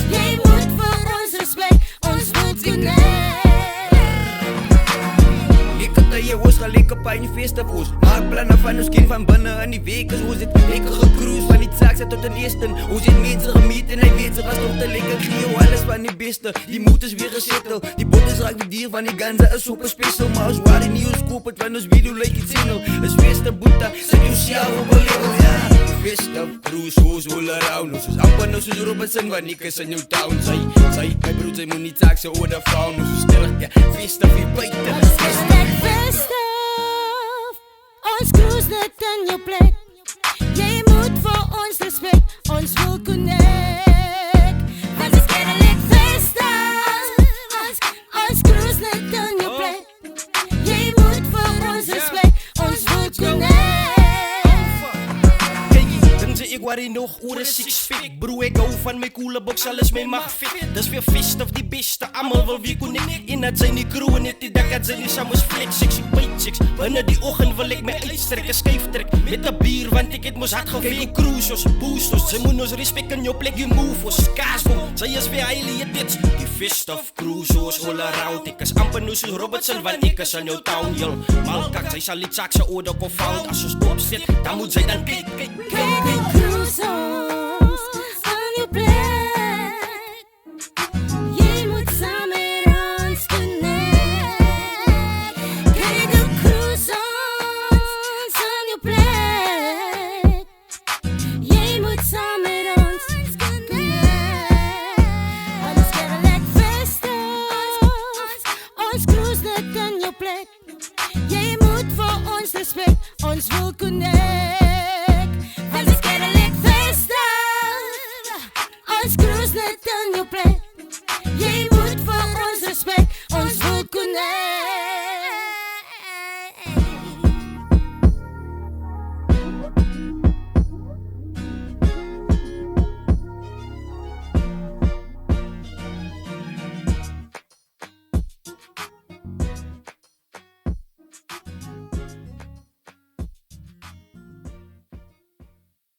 Jy moet vir ons respect, ons moet connect. Lekker tye, ons gaan lekker by die feeste voes. Maak plannen van ons kind van binnen in die week is. Ons het lekker gecruise van die Saakse tot in Esten. Ons het mense gemeet en hy weet ze was toch te lekker. Geo alles van die beste, die moed is weer gesettel. Die bot is raak die dier van die ganzen is super special. Maar ons waar die nieuws koop het van ons video like iets single. Is feeste boete, sit jou sjel op een level, ja. Feeste, cruise, hoes, all around. Ons is amper nou soos Robinson, want ek is in jou town. Sy, my broed, sy moet nie Saakse oor de faun. Ons is sterk, ja, feeste vir buiten. Ons cruise net in jou plek. Jy moet vir ons respect, ons wil connect. Want ons get a lit festive. Ons cruise net in jou plek. Jy moet vir ons respect, ons wil connect. Ek worry nog oor 'n six-pack. Bro, ek hou van my coole box, alles my mag fit. Dis weer festive, die beste, almal wil weer connect. En dat sy nie crew net die dak, dat sy nie saam ons flex. Sexy white chicks, binne die oggend wil ek my uitstrek, 'n skyf trek met 'n bier, want ek het mos hard geweek. Cruise ons, boost ons, sy moet ons respect in jou plek, you move ons, kaas vol. Sy is weer highly dit, die festive cruise ons all around. Ek is amper nou soos Robertson, want ek is in jou town, jyl. Malkak, sy sal die Saakse orde kon fout. As ons opzet, dan moet sy dan kyk. Cruise on.